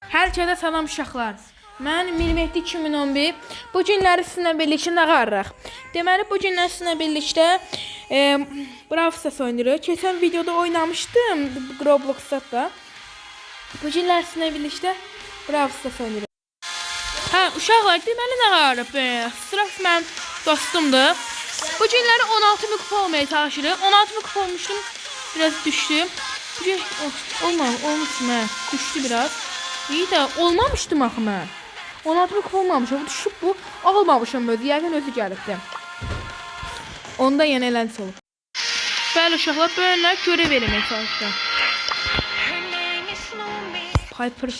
Hər kəsə salam uşaqlar. Mən Mirmehdi 2011. Bu günləri sizinlə birlikdə nağarırıq. Deməli bu günlər sizinlə birlikdə Brawl Stars oynayırıq. Keçən videoda oynamışdım Roblox'da da. Bu günlər sizinlə birlikdə Brawl Stars oynayırıq. Hə, uşaqlar deməli nağarırıq. Sırax mənim dostumdur. Bu günləri 16.000 kupa olmaya çalışırıq. 16.000 kupa olmuştum. Biraz düşdüm. Olmuşum hə. Düşdü biraz. İyi də olmamışdım axı mən. 16.000 kupa olmamışım. Düşüb bu. Almamışım özü. Yəqin özü gəlibdi. Onda yenə eləncə olub. Bəli uşaqlar böyünlər görev verməyə çalışdım. Piper.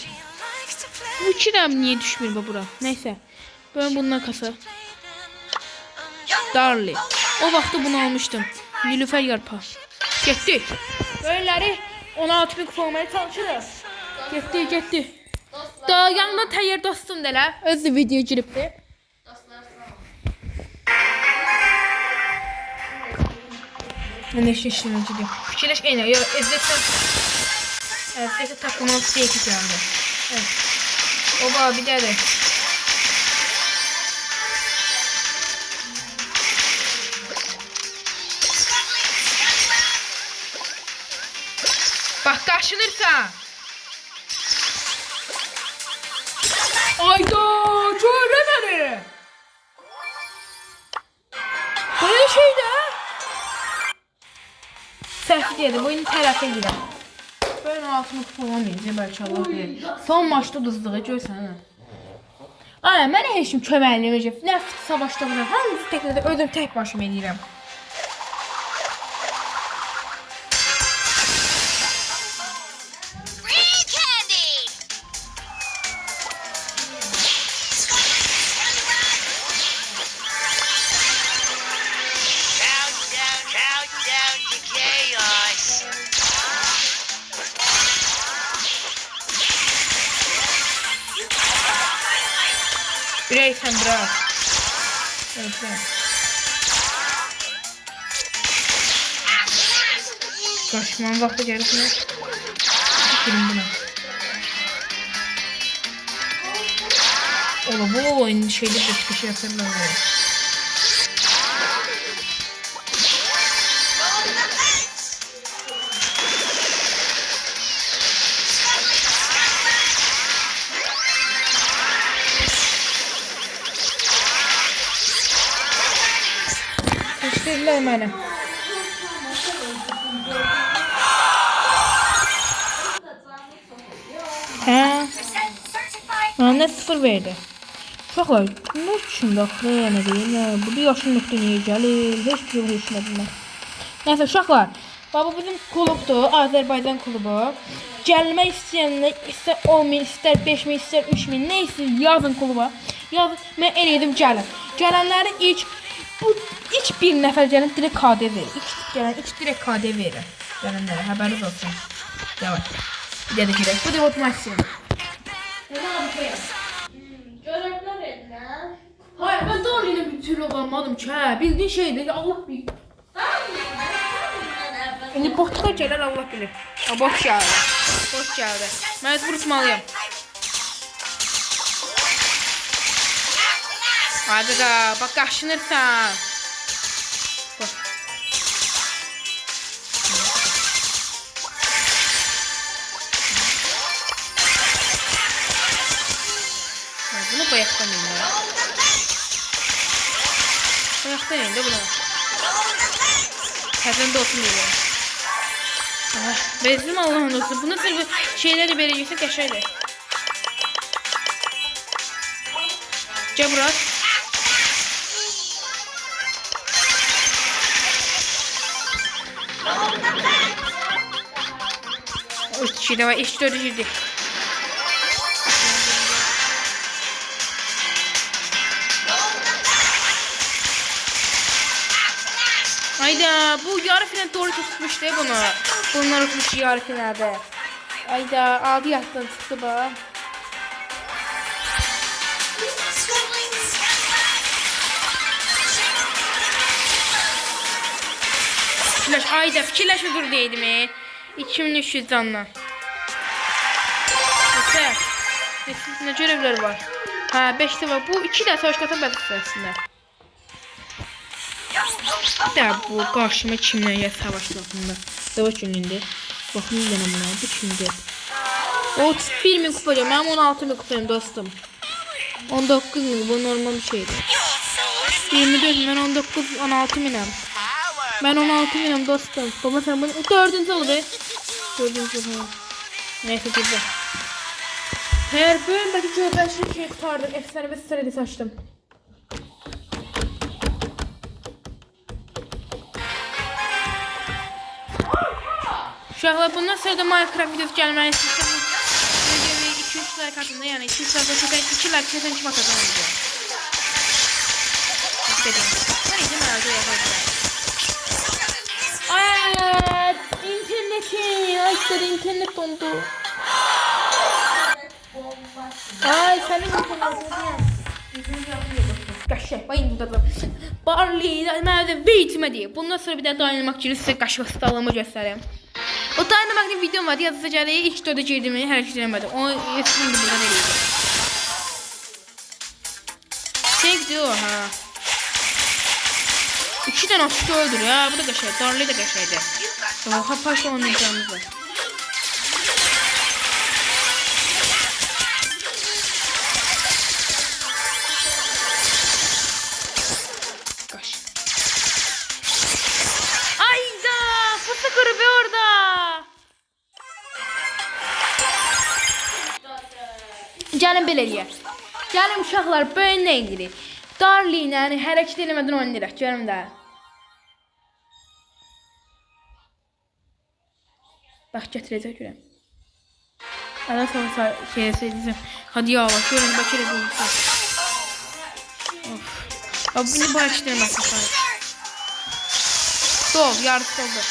Bu iki də niyə düşmür bu bura? Neysə. Ben bundan kasa. Darly. O vaxtı bunu almışdım. Nilüfer yarpa. Getdi. Böyünləri 16.000 kupa olmaya çalışırıq. Getdi. Daha yanımda təyyar dostum da elə. Özü video giribdi. Mən eşləşdim öncədə. Fikirləş eyni. Əvvəldə takımın fake gəldi. Evet. Oba bir də. Bak karşılırsan. Ayda çöre beni. Böyle şey de. Səhv dedim, oyunun tərəfə gidelim. Böyle altını kullanamayacağım belki Allah bilir. Son maçta dızdığı görsən. Ana mənə heç kim köməkli verəcək. Nəfs savaşda vuram. Hamısı təkdə özüm tək başım eləyirəm. Bireysen bırak. Evet. Kaçmam vakti gerekmiyor. Girin buna. Ola bu oyun şeyde bir çıkış yapsam oluyor. Seçtirdiler beni. He. Bana 0 verdi. Uşaqlar, ne üçün daxil yəni deyirlər? Bu yaşınlıqda niyə gəlir? Heç bir şey hoşuna bilməz. Nəysə uşaqlar, baba bizim klubdur, Azərbaycan klubu. Gəlmək istəyənlər istər 10.000, istər 5.000, istər 3.000, nə istəyir yazın kluba. Yazın, mən eləydim gəlin. Gələnləri ilk bir nəfər gəlin direkt KD verir. İlk direkt KD verir. Gələnlərə xəbəriniz olsun. Yavaş. Bir də girək. Bu da otomatik. Görevler edilen. Hayır ben doğru yine bir türlü olamadım ki. Bildiğin şeydi Allah bilir. Şimdi boşluğa gelir Allah bilir. Ha, boş geldi. Boş geldi. Mecbur tutmalıyım. Hadi da bak kaşınırsan. Bak. Bunu bayaktan ya. Bayaktan de bunu. Kazan da olsun diye. Bezdim Allah'ın olsun. Bu nasıl bir şeyleri vereceksin kaşaydı. Cebrat. Üç kişi de var. İş dördü girdi. Ayda bu yarı final doğru tutmuştu bunu. Bunlar tutmuş yarı finalde. Ayda adı yattan çıktı bak. Ayda fikirləş dur deydim. 2300 canla. Yeter. Ne görevler var? Ha 5 de var. Bu 2 də savaş qatan bəzəsində. Bir də bu qarşıma kimlə ya savaşlarında. Savaş günündə. Baxın yenə buna. Bu kimdir? 31.000 kupayım. Mənim 16.000 kupayım dostum. 19.000 bu normal bir şeydir. 24 ben 19 16.000'im. Ben 16.000'im dostum. Baba sen bunu 4. oldu be. 4. oldu. Neyse güzel. Her bölümdeki cöbelşi şey kurtardım. Efsane ve sırada saçtım. Uşaqlar bundan sonra da Minecraft videosu gəlməyi istəyirəm. Videoyu 2-3 like atın da yəni 2-3 like atın 2 like atın 2 like atın. Ay internet dondu. Ay senin Qaşıq, bayın budadım. Barley, mənə videoma deyil. Bundan sonra bir də Dynamax gibi sizə qaşıq stalımı göstərəm. O Dynamax'ın videom vardı, yazısı gəlir. İlk 4'e girdim, hərəkət eləmədim. O eskiyim buradan eləyəcəm. Çekdi o ha. 2 tane atışta öldür ya. Bu da kaşaydı. Darley de kaşaydı. Tamam paşla oynayacağımız var. Kaş. Ayda! Fıstık grubu orada. Gəlin belə eləyək. Gəlin uşaqlar böyle nə edirik? Darley ilə hərəkət eləmədən oynayırıq. Görüm də. Bax gətirəcək görəm. Adam sonra şey söyləyəcəm. Hadi ya bak görün bak elə bulursa. Of. Bak bunu bu hərəkət eləməsin sonra. Dol yarısı oldu.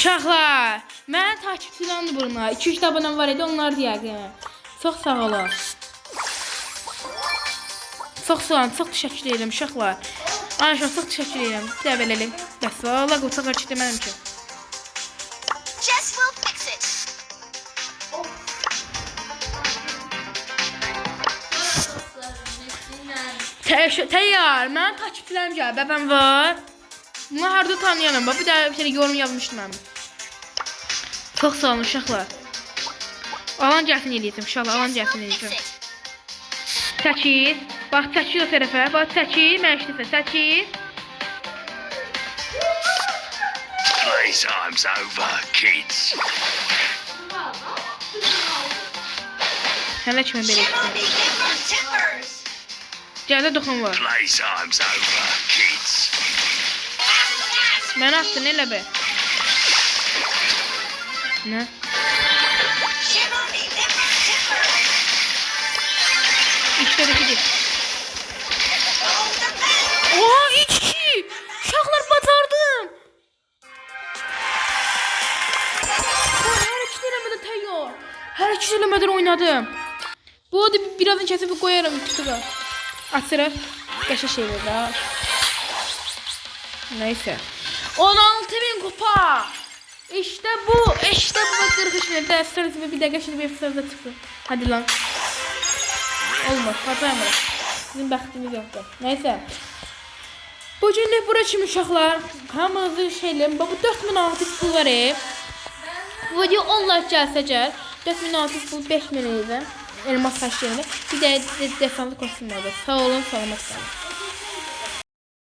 Uşaqlar, mənə takipçilərimdir bunlar. 2-3 abunəm var idi, onlar deyəqəm. Çox sağ olun. Çox sağ olun, çox təşəkkür edirəm uşaqlar. Arkadaşlar, çox təşəkkür edirəm. Bir də beləliyim. Bəs, valla qolçaq hərəkət etmədim ki. Təyyar, mənə takipçilərim gəl, bəbəm var. Bunlar harada tanıyalım, bir də bir şey yorum yazmışdım mən. Çox sağ olun uşaqlar. Alan gəlsin eləyəcəm uşaqlar, alan gəlsin eləyəcəm. Çəkir, bax çəkir o tərəfə, bax çəkir, mən işləsə çəkir. Playtime's over, kids. Hələ kimi belə işlədim. Gəldə doxun var. Playtime's over, kids. Mən attın elə be. Nə? İşte de gidip. Oha 2. Uşaqlar bacardım. Hərəkət eləmədən təyyar. Hərəkət eləmədən oynadım. Bu arada birazdan kesip koyarım YouTube'a. Açırıq. Qəşə şeyler daha. Neyse. 16.000 kupa. İşte bu. İşte bu. 43 bin. Bir dakika şimdi bir fırsatı çıksın. Hadi lan. Olmaz. Hatayamadım. Bizim bəxtimiz yoxdur. Neyse. Bugünlük bura kimi uşaqlar. Hamınızı şeyləyim. Bu 4600 pul var. Bu video 10 like gəlsə gəl. 4600 pul 5000 eləyəcəm. Elmas xəşliyində. Bir də defanlı kostümlərdə. Sağ olun, salamat qalın.